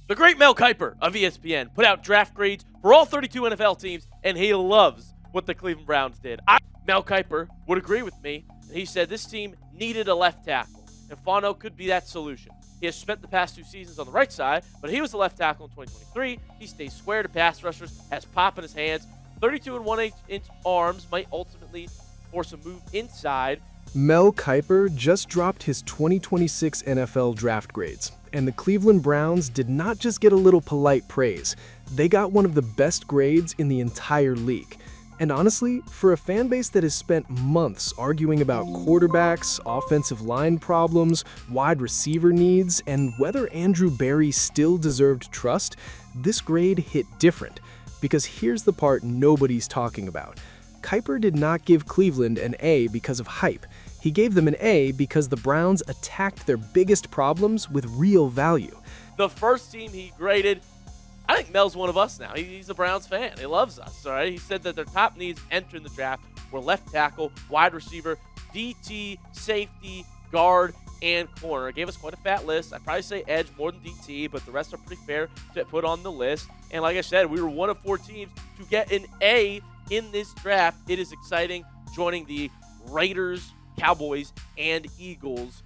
The great Mel Kiper of ESPN put out draft grades for all 32 NFL teams, and he loves what the Cleveland Browns did. Mel Kiper would agree with me. He said this team needed a left tackle, and Fano could be that solution. He has spent the past 2 seasons on the right side, but he was the left tackle in 2023. He stays square to pass rushers, has pop in his hands. 32 and 1/8-inch arms might ultimately force a move inside. Mel Kiper just dropped his 2026 NFL draft grades, and the Cleveland Browns did not just get a little polite praise. They got one of the best grades in the entire league. And honestly, for a fan base that has spent months arguing about quarterbacks, offensive line problems, wide receiver needs, and whether Andrew Berry still deserved trust, this grade hit different. Because here's the part nobody's talking about. Kiper did not give Cleveland an A because of hype. He gave them an A because the Browns attacked their biggest problems with real value. The first team he graded, I think Mel's one of us now. He's a Browns fan. He loves us, all right? He said that their top needs entering the draft were left tackle, wide receiver, DT, safety, guard, and corner. It gave us quite a fat list. I'd probably say edge more than DT, but the rest are pretty fair to put on the list. And like I said, we were one of 4 teams to get an A in this draft. It is exciting joining the Raiders, Cowboys, and Eagles.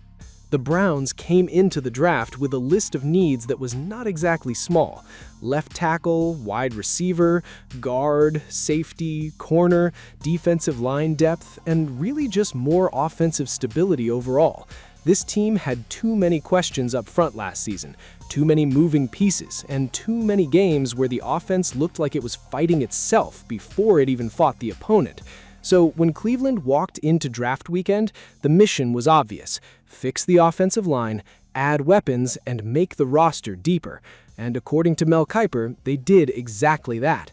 The Browns came into the draft with a list of needs that was not exactly small. Left tackle, wide receiver, guard, safety, corner, defensive line depth, and really just more offensive stability overall. This team had too many questions up front last season, too many moving pieces, and too many games where the offense looked like it was fighting itself before it even fought the opponent. So when Cleveland walked into draft weekend, the mission was obvious: fix the offensive line, add weapons, and make the roster deeper. And according to Mel Kiper, they did exactly that.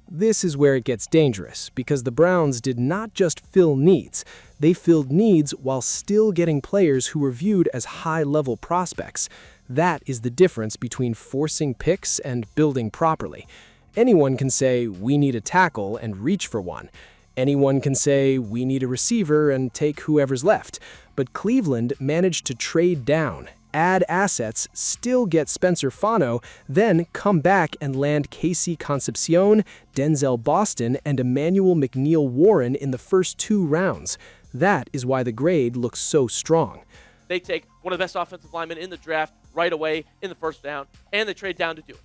This is where it gets dangerous, because the Browns did not just fill needs. They filled needs while still getting players who were viewed as high-level prospects. That is the difference between forcing picks and building properly. Anyone can say, we need a tackle, and reach for one. Anyone can say, we need a receiver, and take whoever's left. But Cleveland managed to trade down, add assets, still get Spencer Fano, then come back and land Concepcion, Denzel Boston, and Emmanuel McNeil Warren in the first 2 rounds. That is why the grade looks so strong. They take one of the best offensive linemen in the draft right away in the first round, and they trade down to do it.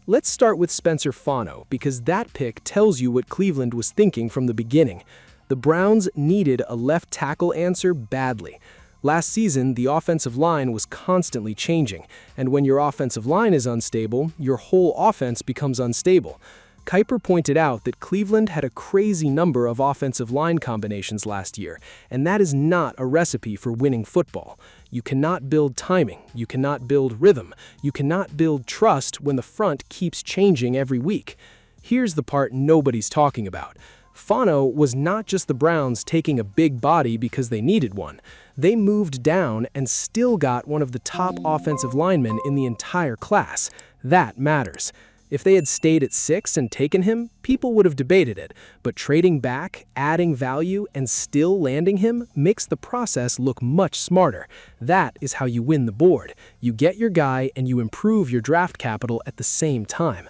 Let's start with Spencer Fano, because that pick tells you what Cleveland was thinking from the beginning. The Browns needed a left tackle answer badly. Last season, the offensive line was constantly changing, and when your offensive line is unstable, your whole offense becomes unstable. Kiper pointed out that Cleveland had a crazy number of offensive line combinations last year, and that is not a recipe for winning football. You cannot build timing, you cannot build rhythm, you cannot build trust when the front keeps changing every week. Here's the part nobody's talking about. Fano was not just the Browns taking a big body because they needed one. They moved down and still got one of the top offensive linemen in the entire class. That matters. If they had stayed at 6 and taken him, people would have debated it, but trading back, adding value, and still landing him makes the process look much smarter. That is how you win the board. You get your guy and you improve your draft capital at the same time.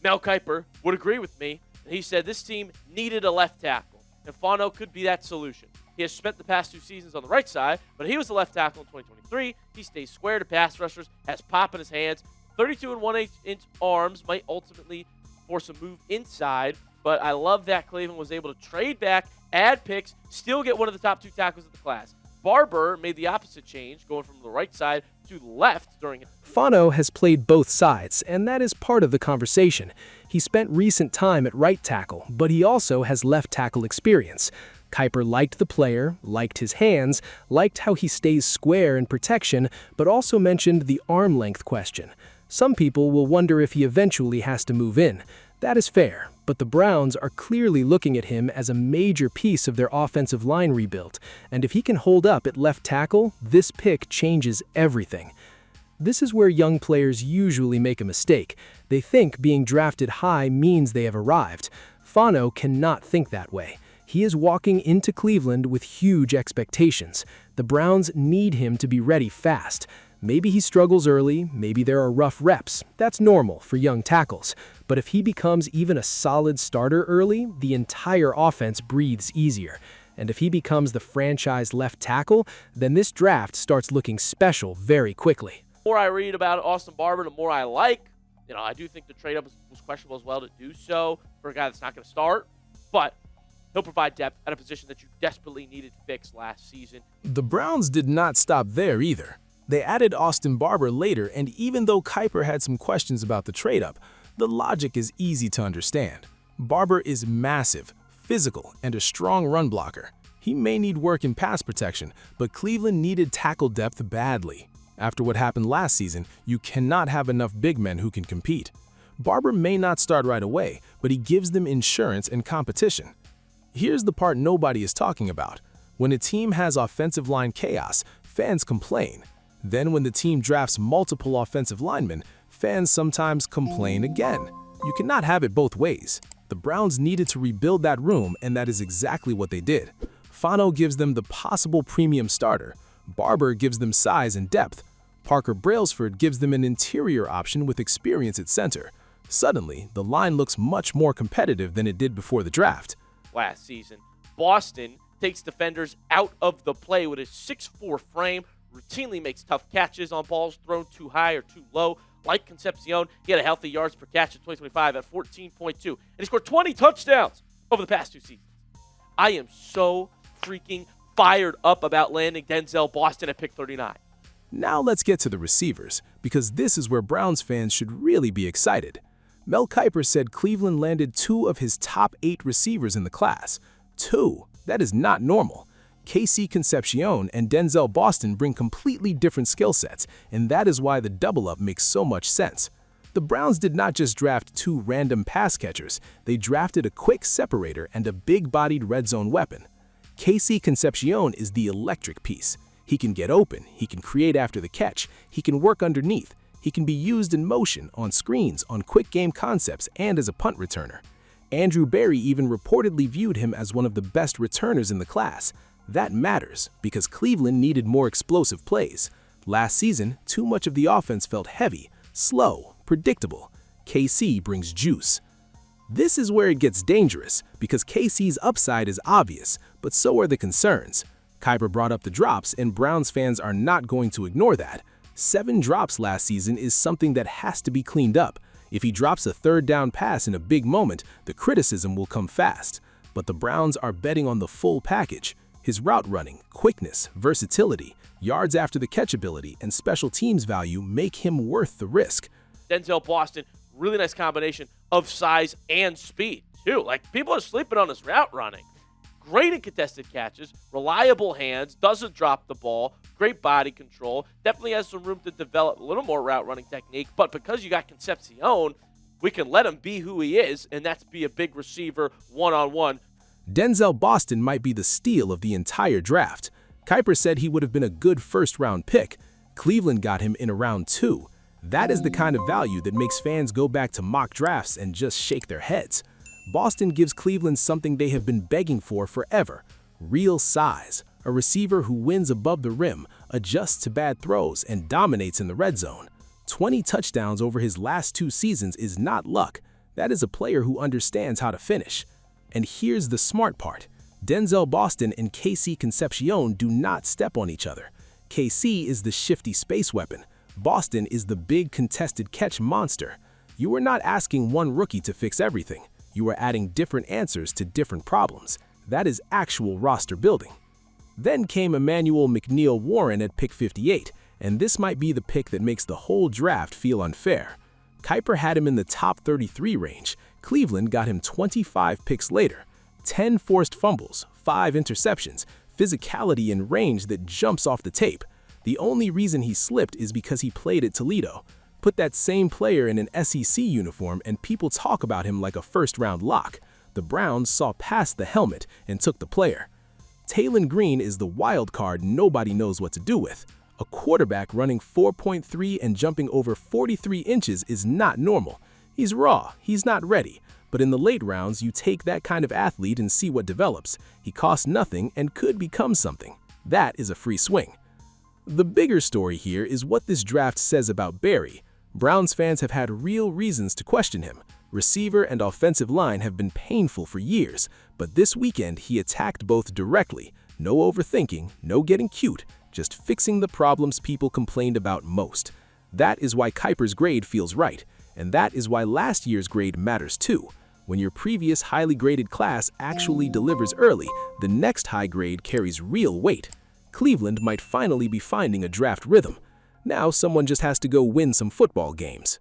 Mel Kiper would agree with me. He said this team needed a left tackle, and Fano could be that solution. He has spent the past 2 seasons on the right side, but he was the left tackle in 2023. He stays square to pass rushers, has pop in his hands. 32 and 1/8-inch arms might ultimately force a move inside, but I love that Cleveland was able to trade back, add picks, still get one of the top 2 tackles of the class. Barber made the opposite change, going from the right side to the left during it. Fano has played both sides, and that is part of the conversation. He spent recent time at right tackle, but he also has left tackle experience. Kiper liked the player, liked his hands, liked how he stays square in protection, but also mentioned the arm length question. Some people will wonder if he eventually has to move in. That is fair, but the Browns are clearly looking at him as a major piece of their offensive line rebuild, and if he can hold up at left tackle, this pick changes everything. This is where young players usually make a mistake. They think being drafted high means they have arrived. Fano cannot think that way. He is walking into Cleveland with huge expectations. The Browns need him to be ready fast. Maybe he struggles early, maybe there are rough reps. That's normal for young tackles. But if he becomes even a solid starter early, the entire offense breathes easier. And if he becomes the franchise left tackle, then this draft starts looking special very quickly. The more I read about Austin Barber, the more I like. I do think the trade-up was questionable as well to do so for a guy that's not going to start. But he'll provide depth at a position that you desperately needed fixed last season. The Browns did not stop there either. They added Austin Barber later, and even though Kiper had some questions about the trade-up, the logic is easy to understand. Barber is massive, physical, and a strong run blocker. He may need work in pass protection, but Cleveland needed tackle depth badly. After what happened last season, you cannot have enough big men who can compete. Barber may not start right away, but he gives them insurance and competition. Here's the part nobody is talking about. When a team has offensive line chaos, fans complain. Then when the team drafts multiple offensive linemen, fans sometimes complain again. You cannot have it both ways. The Browns needed to rebuild that room, and that is exactly what they did. Fano gives them the possible premium starter. Barber gives them size and depth. Parker Brailsford gives them an interior option with experience at center. Suddenly, the line looks much more competitive than it did before the draft. Last season, Boston takes defenders out of the play with his 6'4" frame, routinely makes tough catches on balls thrown too high or too low. Like Concepcion, he had a healthy yards per catch in 2025 at 14.2, and he scored 20 touchdowns over the past 2 seasons. I am so freaking fired up about landing Denzel Boston at pick 39. Now let's get to the receivers, because this is where Browns fans should really be excited. Mel Kiper said Cleveland landed 2 of his top 8 receivers in the class. 2. That is not normal. Concepcion and Denzel Boston bring completely different skill sets, and that is why the double-up makes so much sense. The Browns did not just draft 2 random pass catchers, they drafted a quick separator and a big-bodied red zone weapon. Concepcion is the electric piece. He can get open, he can create after the catch, he can work underneath, he can be used in motion, on screens, on quick game concepts, and as a punt returner. Andrew Berry even reportedly viewed him as one of the best returners in the class. That matters, because Cleveland needed more explosive plays. Last season, too much of the offense felt heavy, slow, predictable. KC brings juice. This is where it gets dangerous, because KC's upside is obvious, but so are the concerns. Kiper brought up the drops, and Browns fans are not going to ignore that. 7 drops last season is something that has to be cleaned up. If he drops a third down pass in a big moment, the criticism will come fast. But the Browns are betting on the full package. His route running, quickness, versatility, yards after the catch ability, and special teams value make him worth the risk. Denzel Boston, really nice combination of size and speed, too. People are sleeping on his route running. Great in contested catches, reliable hands, doesn't drop the ball, great body control, definitely has some room to develop a little more route running technique, but because you got Concepcion, we can let him be who he is, and that's be a big receiver one-on-one. Denzel Boston might be the steal of the entire draft. Kiper said he would have been a good first-round pick. Cleveland got him in round 2. That is the kind of value that makes fans go back to mock drafts and just shake their heads. Boston gives Cleveland something they have been begging for forever: real size, a receiver who wins above the rim, adjusts to bad throws, and dominates in the red zone. 20 touchdowns over his last 2 seasons is not luck. That is a player who understands how to finish. And here's the smart part. Denzel Boston and Concepcion do not step on each other. KC is the shifty space weapon. Boston is the big contested catch monster. You are not asking one rookie to fix everything. You are adding different answers to different problems. That is actual roster building. Then came Emmanuel McNeil Warren at pick 58, and this might be the pick that makes the whole draft feel unfair. Kiper had him in the top 33 range. Cleveland got him 25 picks later. 10 forced fumbles, 5 interceptions, physicality and range that jumps off the tape. The only reason he slipped is because he played at Toledo. Put that same player in an SEC uniform and people talk about him like a first-round lock. The Browns saw past the helmet and took the player. Taylon Green is the wild card nobody knows what to do with. A quarterback running 4.3 and jumping over 43 inches is not normal. He's raw, he's not ready. But in the late rounds, you take that kind of athlete and see what develops. He costs nothing and could become something. That is a free swing. The bigger story here is what this draft says about Barry. Browns fans have had real reasons to question him. Receiver and offensive line have been painful for years, but this weekend he attacked both directly. No overthinking, no getting cute, just fixing the problems people complained about most. That is why Kiper's grade feels right, and that is why last year's grade matters too. When your previous highly graded class actually delivers early, the next high grade carries real weight. Cleveland might finally be finding a draft rhythm. Now someone just has to go win some football games.